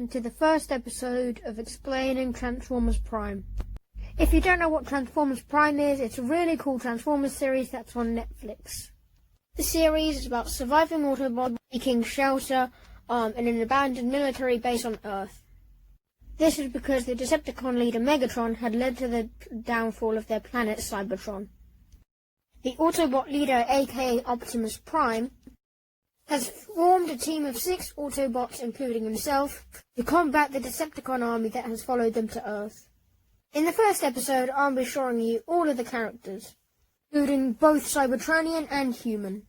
and to the first episode of Explaining Transformers Prime. If you don't know what Transformers Prime is, it's a really cool Transformers series that's on Netflix. The series is about surviving Autobots seeking shelter in an abandoned military base on Earth. This is because the Decepticon leader Megatron had led to the downfall of their planet Cybertron. The Autobot leader, aka Optimus Prime, has formed a team of 6 Autobots, including himself, to combat the Decepticon army that has followed them to Earth. In the first episode, I'll be showing you all of the characters, including both Cybertronian and human.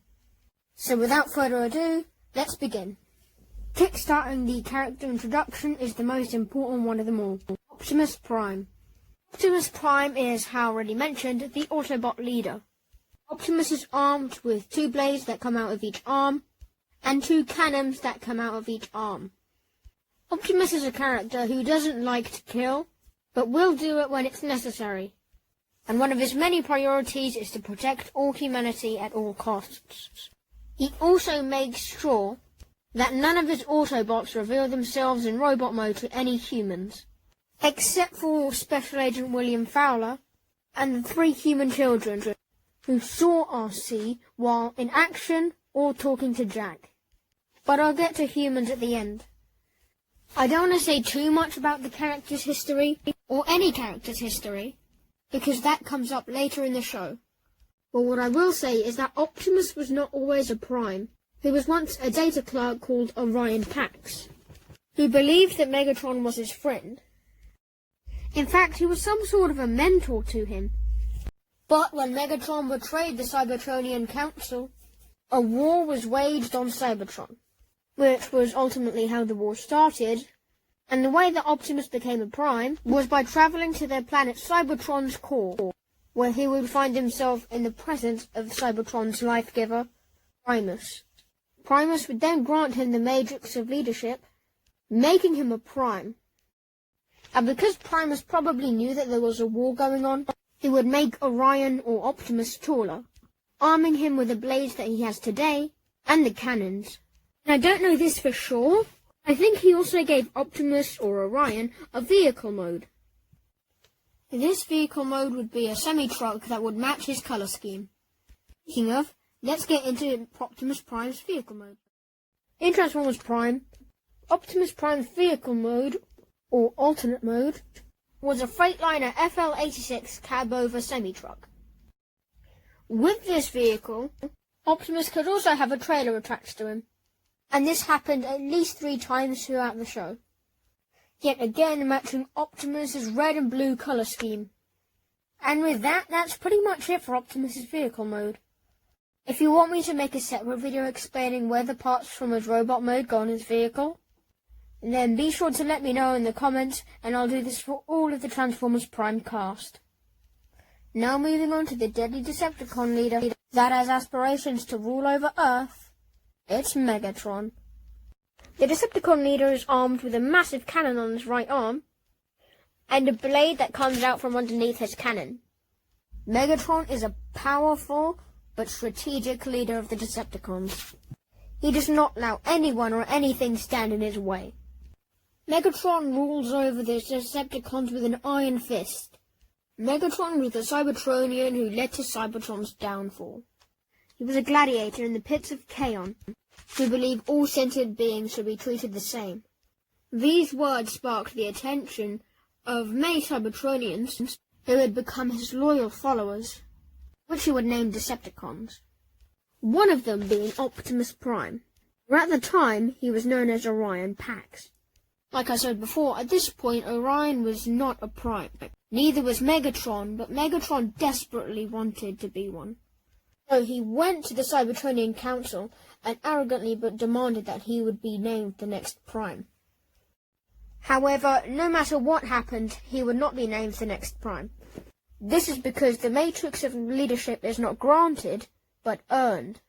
So without further ado, let's begin. Kickstarting the character introduction is the most important one of them all, Optimus Prime. Optimus Prime is, how already mentioned, the Autobot leader. Optimus is armed with 2 blades that come out of each arm, and 2 cannons that come out of each arm. Optimus is a character who doesn't like to kill, but will do it when it's necessary. And one of his many priorities is to protect all humanity at all costs. He also makes sure that none of his Autobots reveal themselves in robot mode to any humans, except for Special Agent William Fowler and the 3 human children who saw RC while in action or talking to Jack. But I'll get to humans at the end. I don't want to say too much about the character's history, or any character's history, because that comes up later in the show. But what I will say is that Optimus was not always a Prime. He was once a data clerk called Orion Pax, who believed that Megatron was his friend. In fact, he was some sort of a mentor to him. But when Megatron betrayed the Cybertronian Council, a war was waged on Cybertron, which was ultimately how the war started, and the way that Optimus became a Prime was by travelling to their planet Cybertron's core, where he would find himself in the presence of Cybertron's life-giver, Primus. Primus would then grant him the Matrix of Leadership, making him a Prime. And because Primus probably knew that there was a war going on, he would make Orion or Optimus taller, arming him with the blades that he has today, and the cannons. And I don't know this for sure, I think he also gave Optimus or Orion a vehicle mode. This vehicle mode would be a semi-truck that would match his colour scheme. Speaking of, let's get into Optimus Prime's vehicle mode. In Transformers Prime, Optimus Prime's vehicle mode, or alternate mode, was a Freightliner FL86 cab-over semi-truck. With this vehicle, Optimus could also have a trailer attached to him, and this happened at least 3 times throughout the show, yet again matching Optimus's red and blue colour scheme. And with that, that's pretty much it for Optimus's vehicle mode. If you want me to make a separate video explaining where the parts from his robot mode go on his vehicle, then be sure to let me know in the comments, and I'll do this for all of the Transformers Prime cast. Now moving on to the deadly Decepticon leader that has aspirations to rule over Earth, it's Megatron. The Decepticon leader is armed with a massive cannon on his right arm, and a blade that comes out from underneath his cannon. Megatron is a powerful but strategic leader of the Decepticons. He does not allow anyone or anything stand in his way. Megatron rules over the Decepticons with an iron fist. Megatron was the Cybertronian who led to Cybertron's downfall. He was a gladiator in the pits of Kaon, who believed all sentient beings should be treated the same. These words sparked the attention of many Cybertronians who had become his loyal followers, which he would name Decepticons. One of them being Optimus Prime, where at the time he was known as Orion Pax. Like I said before, at this point Orion was not a Prime. Neither was Megatron, but Megatron desperately wanted to be one. So he went to the Cybertronian Council and arrogantly but demanded that he would be named the next Prime. However, no matter what happened, he would not be named the next Prime. This is because the Matrix of Leadership is not granted, but earned.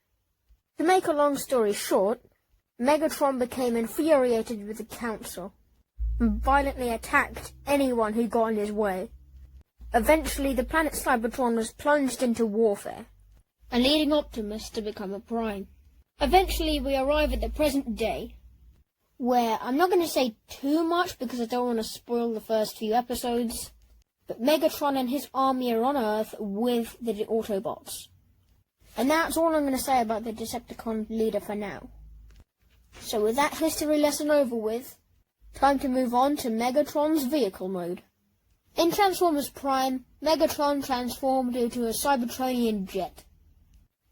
To make a long story short, Megatron became infuriated with the Council and violently attacked anyone who got in his way. Eventually, the planet Cybertron was plunged into warfare, and leading Optimus to become a Prime. Eventually, we arrive at the present day. where I'm not going to say too much because I don't want to spoil the first few episodes, but Megatron and his army are on Earth with the Autobots. And that's all I'm going to say about the Decepticon leader for now. So with that history lesson over with, time to move on to Megatron's vehicle mode. In Transformers Prime, Megatron transformed into a Cybertronian jet,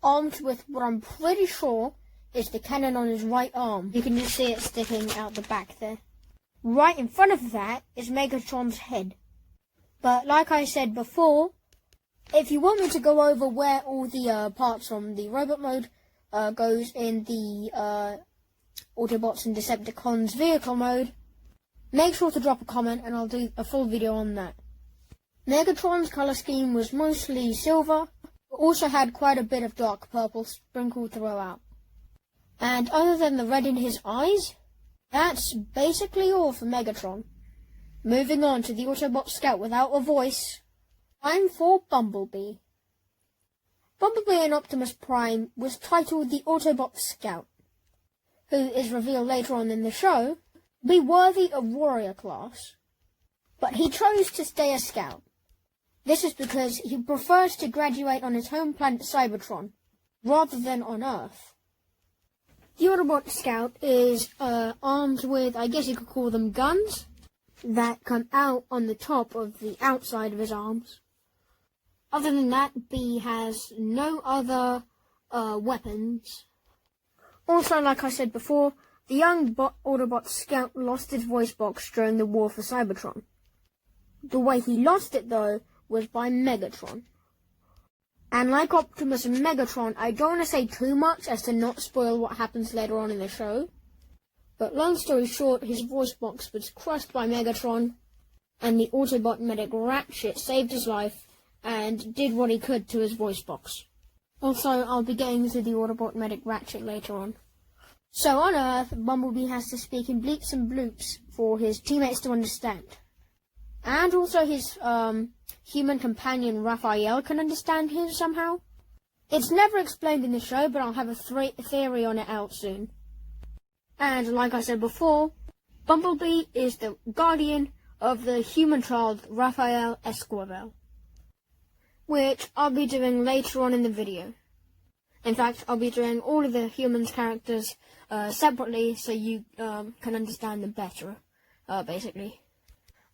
armed with what I'm pretty sure is the cannon on his right arm. You can just see it sticking out the back there. Right in front of that is Megatron's head. But like I said before, if you want me to go over where all the parts from the robot mode goes in the Autobots and Decepticons vehicle mode, make sure to drop a comment and I'll do a full video on that. Megatron's colour scheme was mostly silver, but also had quite a bit of dark purple sprinkled throughout. And other than the red in his eyes, that's basically all for Megatron. Moving on to the Autobot Scout without a voice, time for Bumblebee. Bumblebee in Optimus Prime was titled the Autobot Scout, who is revealed later on in the show to be worthy of warrior class. But he chose to stay a Scout. This is because he prefers to graduate on his home planet Cybertron, rather than on Earth. The Autobot Scout is armed with, I guess you could call them guns, that come out on the top of the outside of his arms. Other than that, B has no other weapons. Also, like I said before, the young Autobot Scout lost his voice box during the war for Cybertron. The way he lost it, though, was by Megatron. And like Optimus and Megatron, I don't want to say too much as to not spoil what happens later on in the show. But long story short, his voice box was crushed by Megatron, and the Autobot medic Ratchet saved his life and did what he could to his voice box. Also, I'll be getting to the Autobot medic Ratchet later on. So on Earth, Bumblebee has to speak in bleeps and bloops for his teammates to understand. And also his human companion Raphael can understand him somehow. It's never explained in the show, but I'll have a theory on it out soon. And like I said before, Bumblebee is the guardian of the human child Raphael Esquivel, which I'll be doing later on in the video. In fact, I'll be doing all of the humans' characters separately so you can understand them better, basically.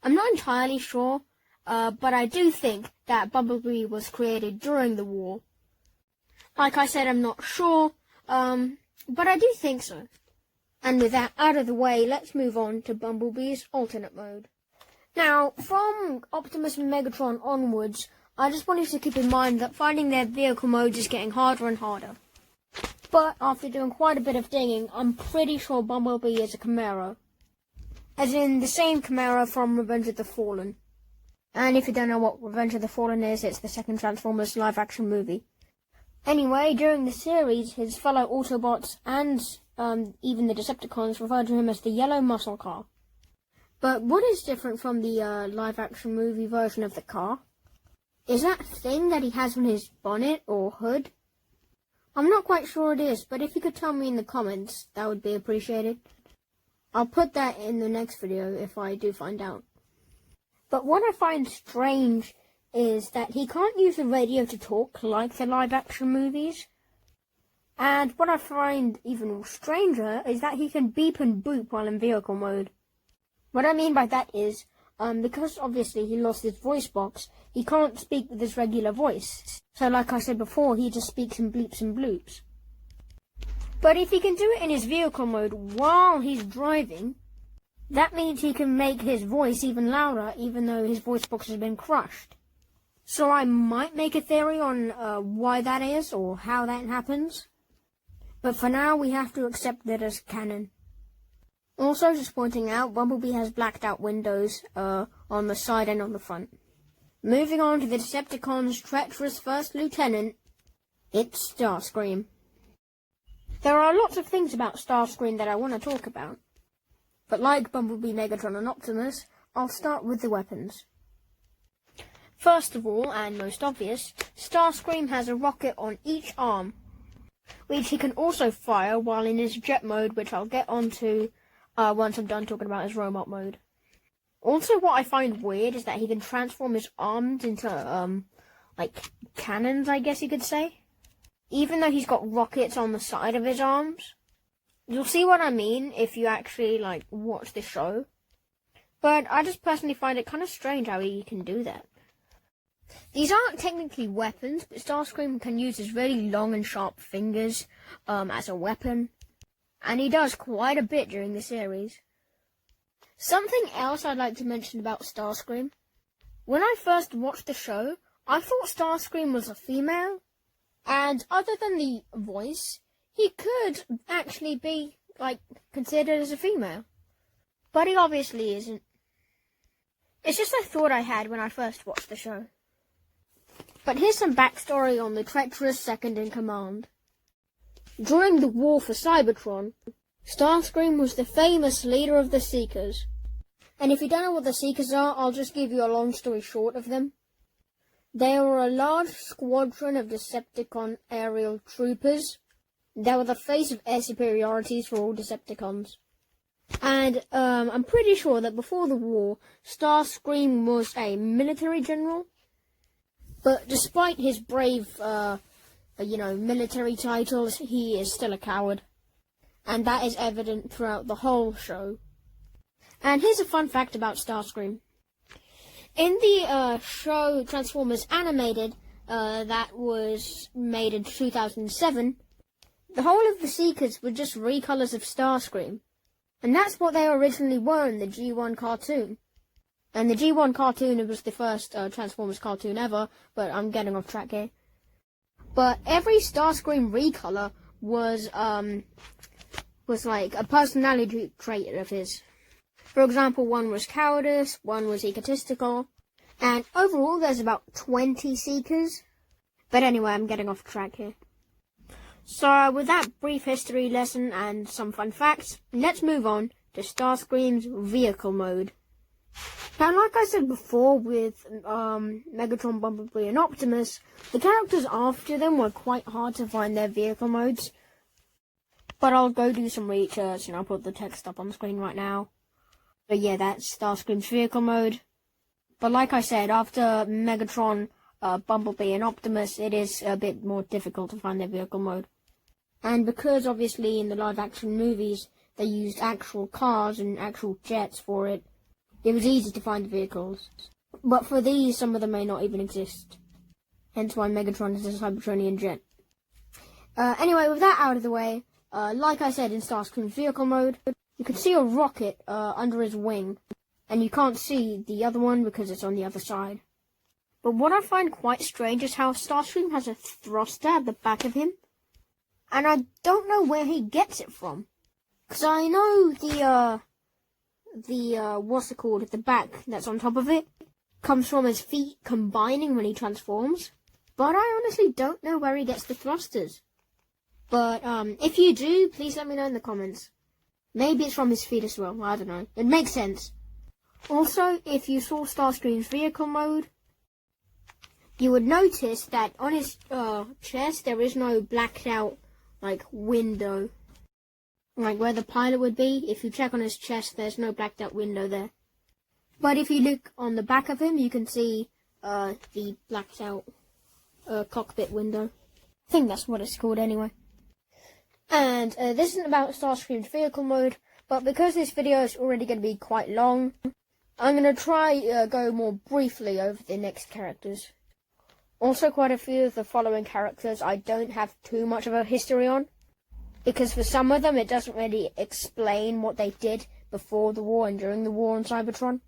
I'm not entirely sure, but I do think that Bumblebee was created during the war. Like I said, I'm not sure, but I do think so. And with that out of the way, let's move on to Bumblebee's alternate mode. Now, from Optimus and Megatron onwards, I just want you to keep in mind that finding their vehicle modes is getting harder and harder. But after doing quite a bit of digging, I'm pretty sure Bumblebee is a Camaro. As in the same Camaro from Revenge of the Fallen. And if you don't know what Revenge of the Fallen is, it's the second Transformers live-action movie. Anyway, during the series, his fellow Autobots and even the Decepticons refer to him as the Yellow Muscle Car. But what is different from the live-action movie version of the car? Is that thing that he has on his bonnet or hood? I'm not quite sure it is, but if you could tell me in the comments, that would be appreciated. I'll put that in the next video if I do find out. But what I find strange is that he can't use the radio to talk like the live-action movies. And what I find even stranger is that he can beep and boop while in vehicle mode. What I mean by that is, because obviously he lost his voice box, he can't speak with his regular voice. So like I said before, he just speaks in bleeps and bloops. But if he can do it in his vehicle mode while he's driving, that means he can make his voice even louder even though his voice box has been crushed. So I might make a theory on why that is or how that happens. But for now, we have to accept it as canon. Also, just pointing out, Bumblebee has blacked out windows on the side and on the front. Moving on to the Decepticons' treacherous first lieutenant, it's Starscream. There are lots of things about Starscream that I want to talk about. But like Bumblebee, Megatron and Optimus, I'll start with the weapons. First of all, and most obvious, Starscream has a rocket on each arm, which he can also fire while in his jet mode, which I'll get onto once I'm done talking about his robot mode. Also, what I find weird is that he can transform his arms into, like, cannons, I guess you could say. Even though he's got rockets on the side of his arms. You'll see what I mean if you actually, like, watch the show. But I just personally find it kind of strange how he can do that. These aren't technically weapons, but Starscream can use his really long and sharp fingers as a weapon. And he does quite a bit during the series. Something else I'd like to mention about Starscream. When I first watched the show, I thought Starscream was a female. And other than the voice, he could actually be, like, considered as a female. But he obviously isn't. It's just a thought I had when I first watched the show. But here's some backstory on the treacherous second-in-command. During the war for Cybertron, Starscream was the famous leader of the Seekers. And if you don't know what the Seekers are, I'll just give you a long story short of them. They were a large squadron of Decepticon aerial troopers. They were the face of air superiorities for all Decepticons. And I'm pretty sure that before the war, Starscream was a military general. But despite his brave, military titles, he is still a coward. And that is evident throughout the whole show. And here's a fun fact about Starscream. In the show Transformers Animated, that was made in 2007, the whole of the Seekers were just recolors of Starscream. And that's what they originally were in the G1 cartoon. And the G1 cartoon, it was the first Transformers cartoon ever, but I'm getting off track here. But every Starscream recolor was like a personality trait of his. For example, one was cowardice, one was egotistical, and overall there's about 20 Seekers. But anyway, I'm getting off track here. So with that brief history lesson and some fun facts, let's move on to Starscream's vehicle mode. Now, like I said before with Megatron, Bumblebee and Optimus, the characters after them were quite hard to find their vehicle modes. But I'll go do some research and I'll put the text up on the screen right now. But yeah, that's Starscream's vehicle mode. But like I said, after Megatron, Bumblebee and Optimus, it is a bit more difficult to find their vehicle mode. And because obviously in the live action movies they used actual cars and actual jets for it, it was easy to find the vehicles. But for these, some of them may not even exist. Hence why Megatron is a Cybertronian jet. Anyway, with that out of the way, like I said in Starscream's vehicle mode, you can see a rocket under his wing. And you can't see the other one because it's on the other side. But what I find quite strange is how Starscream has a thruster at the back of him. And I don't know where he gets it from. Because I know what's it called, at the back that's on top of it, comes from his feet combining when he transforms. But I honestly don't know where he gets the thrusters. But if you do, please let me know in the comments. Maybe it's from his feet as well, I don't know. It makes sense. Also, if you saw Starscream's vehicle mode, you would notice that on his chest there is no blacked out, like, window. Like where the pilot would be. If you check on his chest, there's no blacked out window there. But if you look on the back of him, you can see the blacked out cockpit window. I think that's what it's called anyway. And this isn't about Starscream's vehicle mode, but because this video is already going to be quite long, I'm going to try go more briefly over the next characters. Also, quite a few of the following characters I don't have too much of a history on, because for some of them it doesn't really explain what they did before the war and during the war on Cybertron.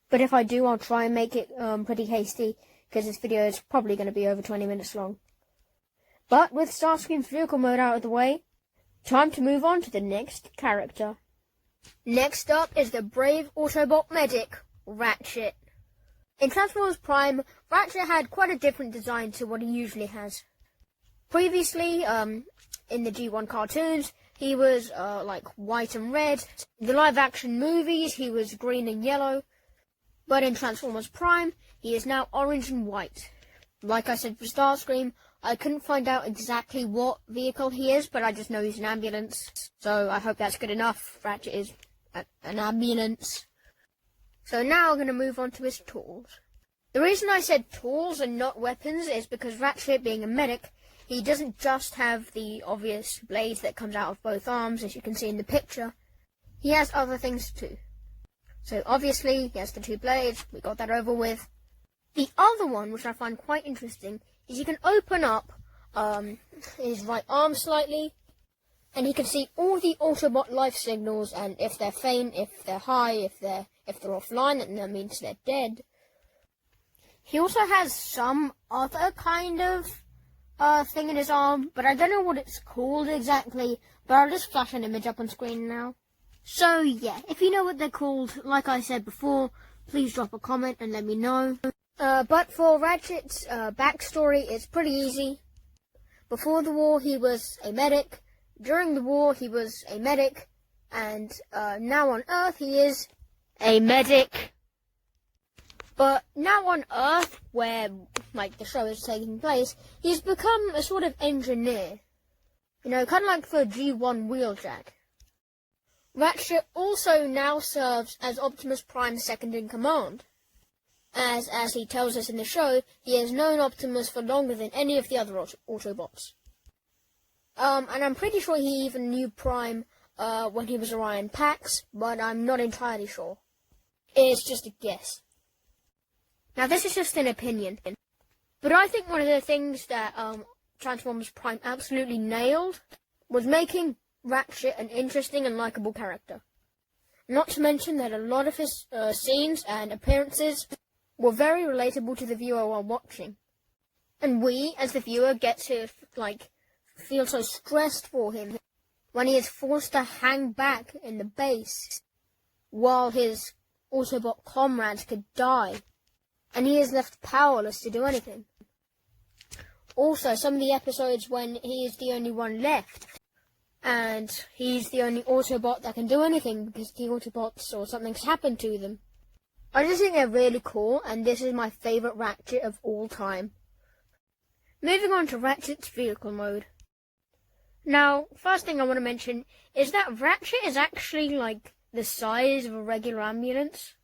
But if I do, I'll try and make it pretty hasty, because this video is probably going to be over 20 minutes long. But with Starscream's vehicle mode out of the way, time to move on to the next character. Next up is the brave Autobot medic, Ratchet. In Transformers Prime, Ratchet had quite a different design to what he usually has. Previously, in the G1 cartoons, he was like white and red. In the live action movies, he was green and yellow. But in Transformers Prime, he is now orange and white. Like I said for Starscream, I couldn't find out exactly what vehicle he is, but I just know he's an ambulance. So I hope that's good enough. Ratchet is an ambulance. So now we're going to move on to his tools. The reason I said tools and not weapons is because Ratchet, being a medic, he doesn't just have the obvious blades that comes out of both arms, as you can see in the picture. He has other things too. So obviously, he has the 2 blades, we got that over with. The other one, which I find quite interesting, is you can open up his right arm slightly, and he can see all the Autobot life signals, and if they're faint, if they're high, if they're offline, then that means they're dead. He also has some other kind of thing in his arm, but I don't know what it's called exactly, but I'll just flash an image up on screen now. So yeah, if you know what they're called, like I said before, please drop a comment and let me know. But for Ratchet's backstory, it's pretty easy. Before the war, he was a medic. During the war, he was a medic. And now on Earth, he is a medic. But now on Earth, where the show is taking place, he's become a sort of engineer. You know, kind of like the G1 Wheeljack. Ratchet also now serves as Optimus Prime's second in command. As he tells us in the show, he has known Optimus for longer than any of the other Autobots. And I'm pretty sure he even knew Prime when he was Orion Pax, but I'm not entirely sure. It's just a guess. Now, this is just an opinion, but I think one of the things that Transformers Prime absolutely nailed was making Ratchet an interesting and likable character. Not to mention that a lot of his scenes and appearances were very relatable to the viewer while watching. And we, as the viewer, get to, feel so stressed for him when he is forced to hang back in the base while his Autobot comrades could die, and he is left powerless to do anything. Also, some of the episodes when he is the only one left, and he's the only Autobot that can do anything because the Autobots or something's happened to them. I just think they're really cool, and this is my favourite Ratchet of all time. Moving on to Ratchet's vehicle mode. Now, first thing I want to mention is that Ratchet is actually the size of a regular ambulance,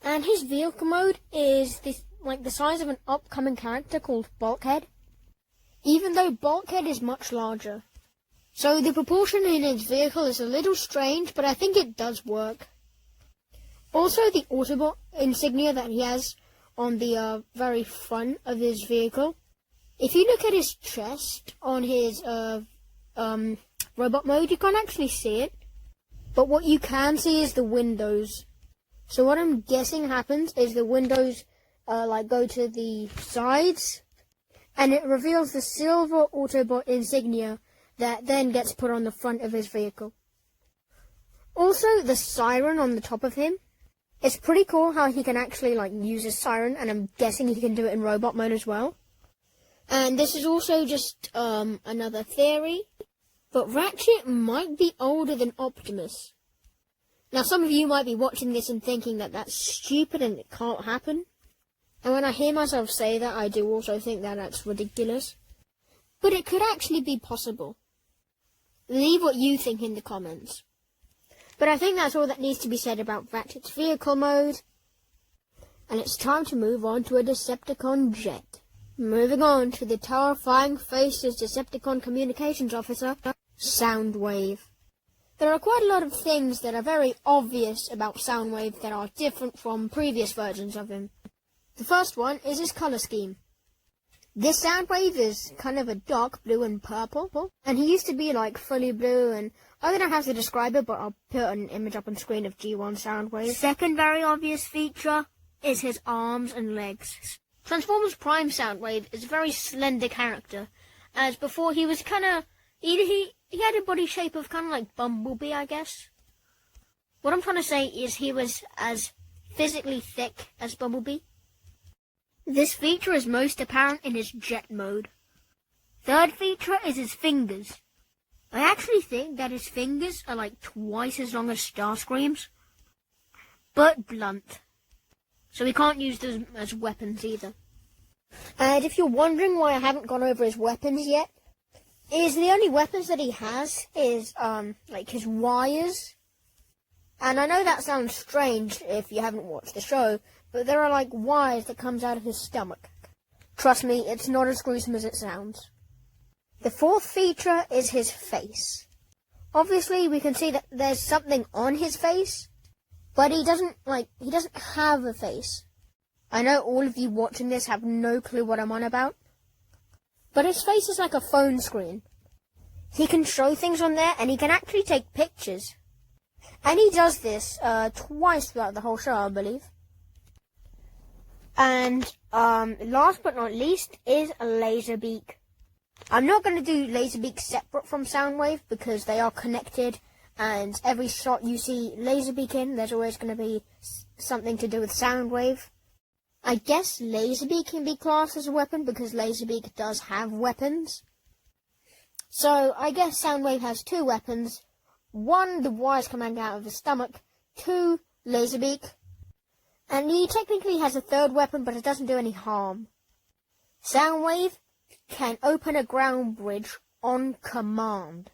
and his vehicle mode is the size of an upcoming character called Bulkhead, even though Bulkhead is much larger. So the proportion in his vehicle is a little strange, but I think it does work. Also, the Autobot insignia that he has on the very front of his vehicle. If you look at his chest on his robot mode, you can't actually see it. But what you can see is the windows. So what I'm guessing happens is the windows go to the sides, and it reveals the silver Autobot insignia that then gets put on the front of his vehicle. Also, the siren on the top of him. It's pretty cool how he can actually use his siren, and I'm guessing he can do it in robot mode as well. And this is also just another theory, but Ratchet might be older than Optimus. Now, some of you might be watching this and thinking that that's stupid and it can't happen. And when I hear myself say that, I do also think that that's ridiculous. But it could actually be possible. Leave what you think in the comments. But I think that's all that needs to be said about Ratchet's vehicle mode. And it's time to move on to a Decepticon jet. Moving on to the terrifying faceless Decepticon communications officer, Soundwave. There are quite a lot of things that are very obvious about Soundwave that are different from previous versions of him. The first one is his colour scheme. This Soundwave is kind of a dark blue and purple, and he used to be fully blue, and I don't know how to describe it, but I'll put an image up on screen of G1 Soundwave. Second very obvious feature is his arms and legs. Transformers Prime Soundwave is a very slender character, as before he was he had a body shape of kind of like Bumblebee, I guess. What I'm trying to say is he was as physically thick as Bumblebee. This feature is most apparent in his jet mode. Third feature is his fingers. I actually think that his fingers are twice as long as Starscream's, but blunt. So he can't use them as weapons either. And if you're wondering why I haven't gone over his weapons yet, is the only weapons that he has is his wires And I know that sounds strange if you haven't watched the show, but there are like wires that comes out of his stomach. Trust me, it's not as gruesome as it sounds. The fourth feature is his face. Obviously, we can see that there's something on his face, but he doesn't have a face. I know all of you watching this have no clue what I'm on about, but his face is like a phone screen. He can show things on there, and he can actually take pictures. And he does this twice throughout the whole show, I believe. And last but not least is Laserbeak. I'm not going to do Laserbeak separate from Soundwave because they are connected, and every shot you see Laserbeak in, there's always going to be something to do with Soundwave. I guess Laserbeak can be classed as a weapon because Laserbeak does have weapons. So I guess Soundwave has two weapons. One, the wires coming out of his stomach. Two, Laserbeak. And he technically has a third weapon, but it doesn't do any harm. Soundwave can open a ground bridge on command.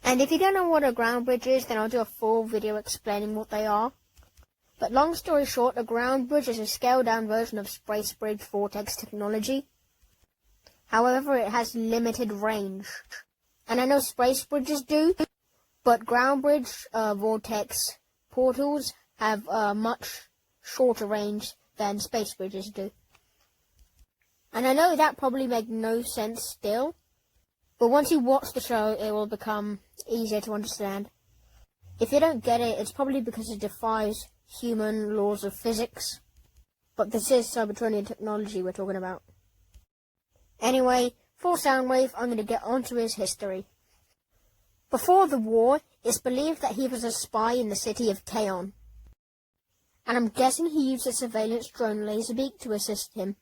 And if you don't know what a ground bridge is, then I'll do a full video explaining what they are. But long story short, a ground bridge is a scaled-down version of Space Bridge Vortex technology. However, it has limited range. And I know space bridges do, but ground bridge Vortex portals have much shorter range than space bridges do. And I know that probably makes no sense still, but once you watch the show, it will become easier to understand. If you don't get it, it's probably because it defies human laws of physics. But this is Cybertronian technology we're talking about. Anyway, for Soundwave, I'm going to get onto his history. Before the war, it's believed that he was a spy in the city of Kaon. And I'm guessing he used a surveillance drone Laserbeak to assist him.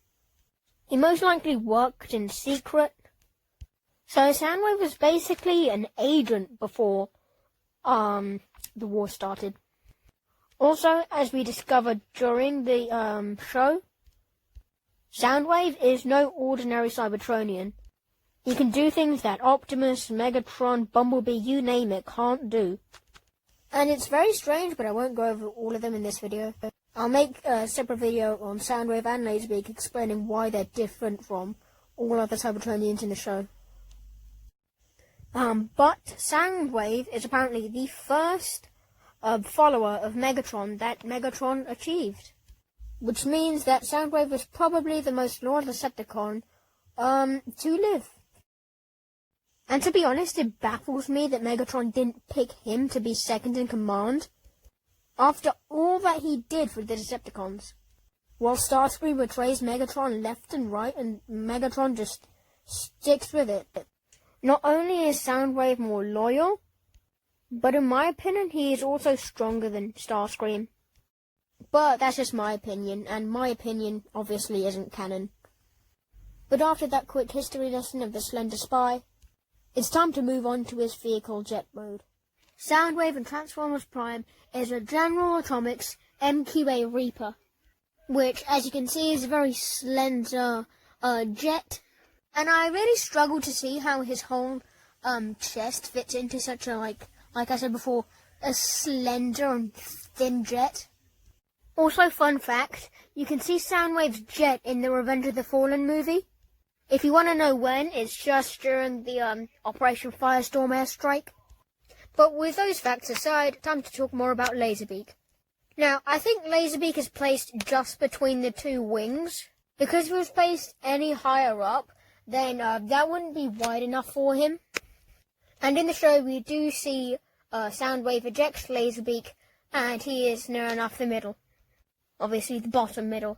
He most likely worked in secret. So Soundwave was basically an agent before the war started. Also, as we discovered during the show, Soundwave is no ordinary Cybertronian. He can do things that Optimus, Megatron, Bumblebee, you name it, can't do. And it's very strange, but I won't go over all of them in this video. I'll make a separate video on Soundwave and Laserbeak explaining why they're different from all other Cybertronians in the show. But Soundwave is apparently the first follower of Megatron that Megatron achieved. Which means that Soundwave was probably the most loyal Decepticon to live. And to be honest, it baffles me that Megatron didn't pick him to be second in command after all that he did for the Decepticons. While Starscream betrays Megatron left and right, and Megatron just sticks with it. Not only is Soundwave more loyal, but in my opinion, he is also stronger than Starscream. But that's just my opinion, and my opinion obviously isn't canon. But after that quick history lesson of the Slender Spy, it's time to move on to his vehicle jet mode. Soundwave in Transformers Prime is a General Atomics MQA Reaper, which, as you can see, is a very slender jet. And I really struggle to see how his whole chest fits into such a, like I said before, a slender and thin jet. Also, fun fact, you can see Soundwave's jet in the Revenge of the Fallen movie. If you want to know when, it's just during the Operation Firestorm airstrike. But with those facts aside, time to talk more about Laserbeak. Now, I think Laserbeak is placed just between the two wings. Because if it was placed any higher up, then that wouldn't be wide enough for him. And in the show, we do see Soundwave ejects Laserbeak, and he is near enough the middle. Obviously, the bottom middle.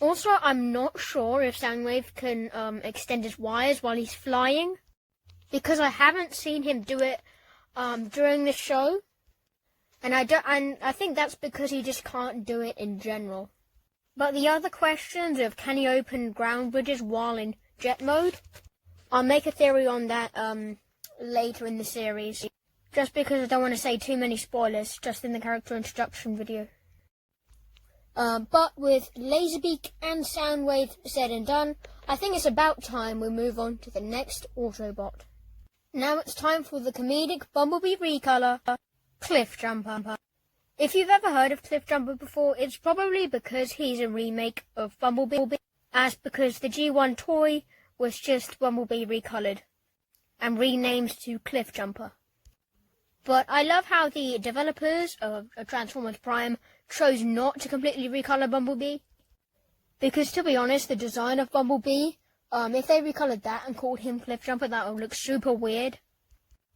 Also, I'm not sure if Soundwave can extend his wires while he's flying, because I haven't seen him do it during the show, and I think that's because he just can't do it in general. But the other questions of can he open ground bridges while in jet mode, I'll make a theory on that later in the series, just because I don't want to say too many spoilers just in the character introduction video. But with Laserbeak and Soundwave said and done, I think it's about time we move on to the next Autobot. Now it's time for the comedic Bumblebee recolor. Cliffjumper. If you've ever heard of Cliffjumper before, it's probably because he's a remake of Bumblebee, as because the G1 toy was just Bumblebee recolored and renamed to Cliffjumper. But I love how the developers of Transformers Prime chose not to completely recolor Bumblebee, because to be honest, the design of Bumblebee, if they recolored that and called him Cliffjumper, that would look super weird.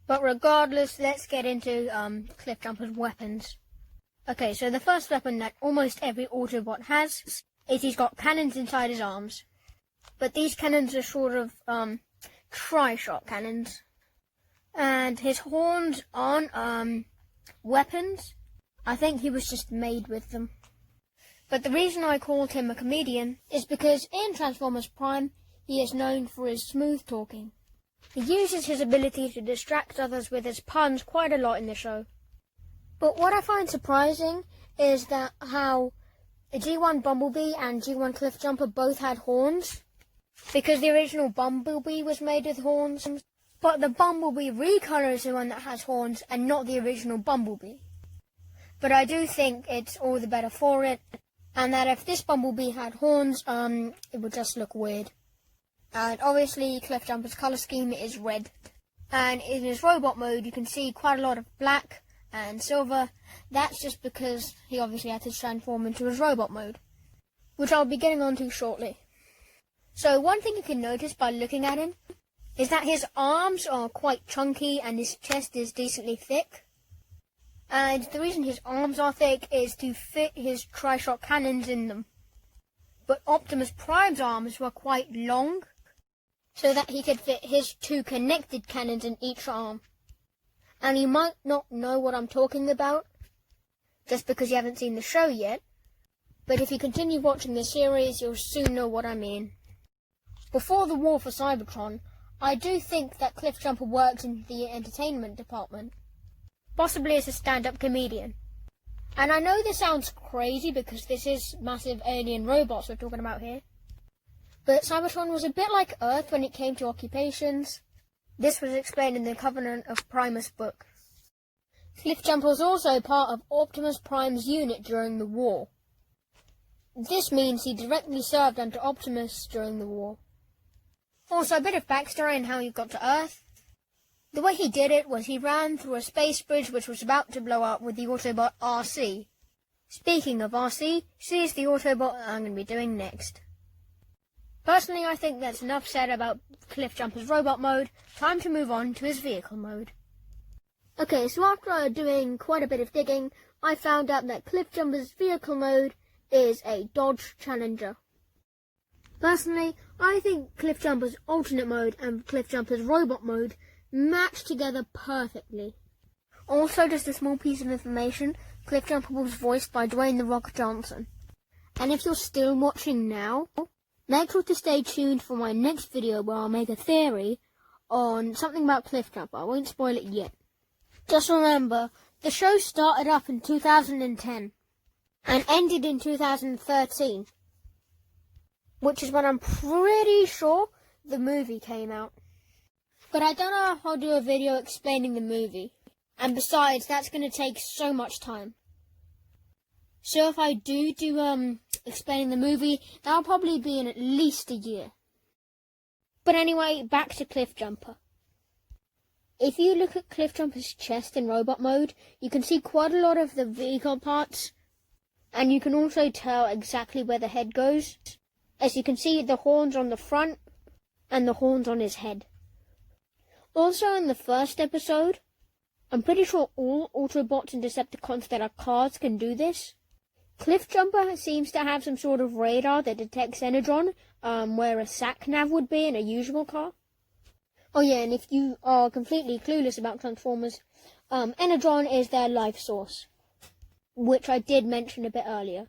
But regardless, let's get into Cliffjumper's weapons. Okay, so the first weapon that almost every Autobot has is he's got cannons inside his arms. But these cannons are sort of tri-shot cannons. And his horns aren't weapons. I think he was just made with them. But the reason I called him a comedian is because in Transformers Prime, he is known for his smooth talking. He uses his ability to distract others with his puns quite a lot in the show. But what I find surprising is that how G1 Bumblebee and G1 Cliffjumper both had horns, because the original Bumblebee was made with horns, but the Bumblebee recolor is the one that has horns and not the original Bumblebee. But I do think it's all the better for it, and that if this Bumblebee had horns, it would just look weird. And obviously Cliffjumper's colour scheme is red. And in his robot mode you can see quite a lot of black and silver. That's just because he obviously had to transform into his robot mode, which I'll be getting onto shortly. So one thing you can notice by looking at him is that his arms are quite chunky and his chest is decently thick. And the reason his arms are thick is to fit his tri-shot cannons in them. But Optimus Prime's arms were quite long, so that he could fit his two connected cannons in each arm. And you might not know what I'm talking about, just because you haven't seen the show yet, but if you continue watching the series, you'll soon know what I mean. Before the war for Cybertron, I do think that Cliffjumper works in the entertainment department, possibly as a stand-up comedian. And I know this sounds crazy because this is massive alien robots we're talking about here, but Cybertron was a bit like Earth when it came to occupations. This was explained in the Covenant of Primus book. Cliffjumper was also part of Optimus Prime's unit during the war. This means he directly served under Optimus during the war. Also, a bit of backstory on how he got to Earth. The way he did it was he ran through a space bridge which was about to blow up with the Autobot RC. Speaking of RC, she is the Autobot that I'm going to be doing next. Personally, I think that's enough said about Cliffjumper's robot mode. Time to move on to his vehicle mode. Okay, so after doing quite a bit of digging, I found out that Cliffjumper's vehicle mode is a Dodge Challenger. Personally, I think Cliffjumper's alternate mode and Cliffjumper's robot mode match together perfectly. Also, just a small piece of information, Cliffjumper was voiced by Dwayne "The Rock" Johnson. And if you're still watching now, make sure to stay tuned for my next video where I'll make a theory on something about Cliffjumper. I won't spoil it yet. Just remember, the show started up in 2010 and ended in 2013, which is when I'm pretty sure the movie came out. But I don't know if I'll do a video explaining the movie, and besides, that's going to take so much time. So if I do explaining the movie, that'll probably be in at least a year. But anyway, back to Cliffjumper. If you look at Cliffjumper's chest in robot mode, you can see quite a lot of the vehicle parts, and you can also tell exactly where the head goes, as you can see the horns on the front and the horns on his head. Also in the first episode, I'm pretty sure all Autobots and Decepticons that are cars can do this. Cliffjumper seems to have some sort of radar that detects Energon, where a sat-nav would be in a usual car. Oh yeah, and if you are completely clueless about Transformers, Energon is their life source, which I did mention a bit earlier.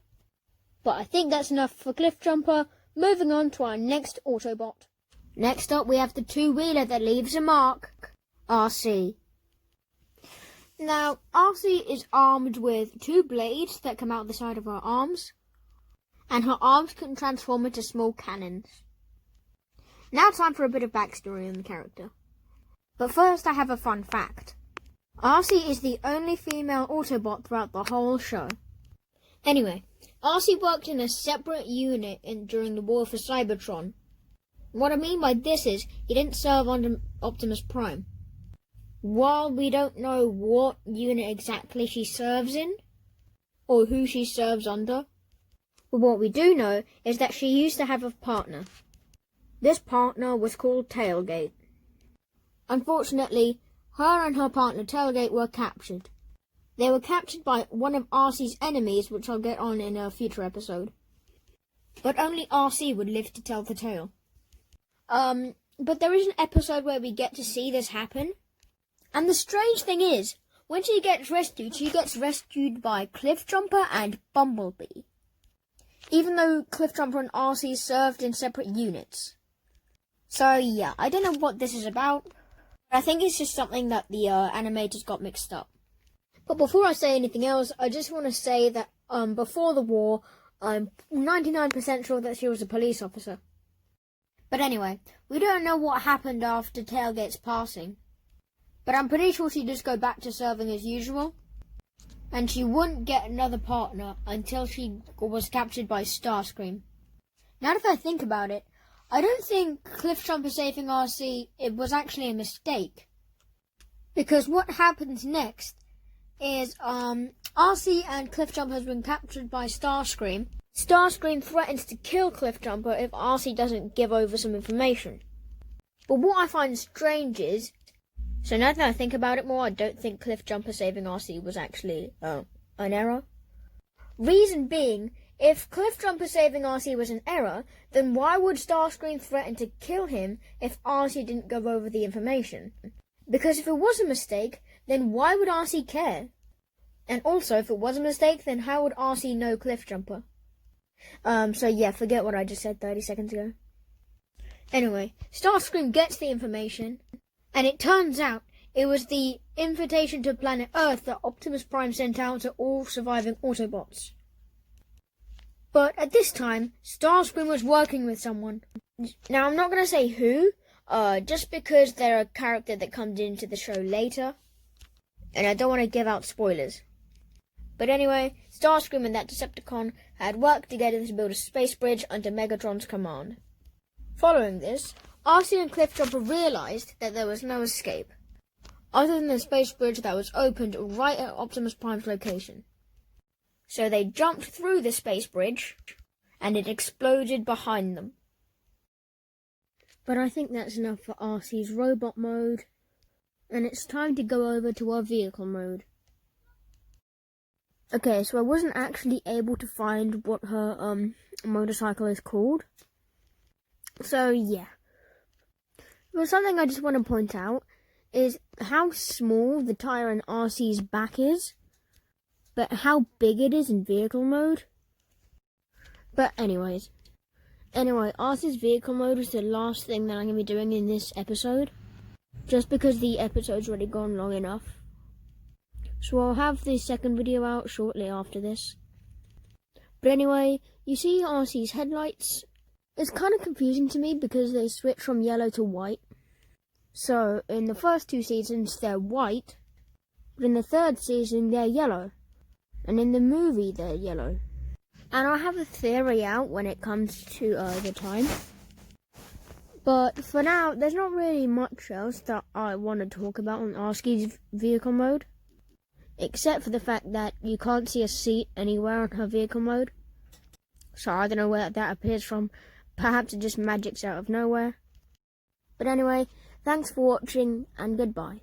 But I think that's enough for Cliffjumper. Moving on to our next Autobot. Next up we have the two-wheeler that leaves a mark, RC. Now, RC is armed with two blades that come out the side of her arms, and her arms can transform into small cannons. Now time for a bit of backstory on the character. But first I have a fun fact. RC is the only female Autobot throughout the whole show. Anyway, RC worked in a separate unit during the war for Cybertron. What I mean by this is, he didn't serve under Optimus Prime. While we don't know what unit exactly she serves in, or who she serves under, but what we do know is that she used to have a partner. This partner was called Tailgate. Unfortunately, her and her partner Tailgate were captured. They were captured by one of RC's enemies, which I'll get on in a future episode. But only RC would live to tell the tale. But there is an episode where we get to see this happen. And the strange thing is, when she gets rescued by Cliffjumper and Bumblebee. Even though Cliffjumper and RC served in separate units. So yeah, I don't know what this is about. I think it's just something that the animators got mixed up. But before I say anything else, I just want to say that before the war, I'm 99% sure that she was a police officer. But anyway, we don't know what happened after Tailgate's passing. But I'm pretty sure she'd just go back to serving as usual. And she wouldn't get another partner until she was captured by Starscream. Now that I think about it, I don't think Cliffjumper saving RC, it was actually a mistake. Because what happens next is RC and Cliffjumper has been captured by Starscream. Starscream threatens to kill Cliffjumper if RC doesn't give over some information. But what I find strange is, so now that I think about it more, I don't think Cliffjumper saving RC was actually an error. Reason being, if Cliffjumper saving RC was an error, then why would Starscream threaten to kill him if RC didn't go over the information? Because if it was a mistake, then why would RC care? And also, if it was a mistake, then how would RC know Cliffjumper? So yeah, forget what I just said 30 seconds ago. Anyway, Starscream gets the information, and it turns out it was the invitation to planet Earth that Optimus Prime sent out to all surviving Autobots. But at this time, Starscream was working with someone. Now, I'm not going to say who, just because they're a character that comes into the show later, and I don't want to give out spoilers. But anyway, Starscream and that Decepticon had worked together to build a space bridge under Megatron's command. Following this, RC and Cliffjumper realised that there was no escape, other than the space bridge that was opened right at Optimus Prime's location. So they jumped through the space bridge, and it exploded behind them. But I think that's enough for RC's robot mode, and it's time to go over to our vehicle mode. Okay, so I wasn't actually able to find what her motorcycle is called. So yeah. But something I just want to point out is how small the tire in RC's back is, but how big it is in vehicle mode. But anyway, RC's vehicle mode is the last thing that I'm going to be doing in this episode, just because the episode's already gone long enough. So I'll have the second video out shortly after this. But anyway, you see RC's headlights? It's kind of confusing to me because they switch from yellow to white. So in the first two seasons they're white, but in the third season they're yellow. And in the movie they're yellow. And I have a theory out when it comes to the time. But for now, there's not really much else that I want to talk about on RC's vehicle mode. Except for the fact that you can't see a seat anywhere on her vehicle mode. So I don't know where that appears from. Perhaps it just magics out of nowhere. But anyway, thanks for watching and goodbye.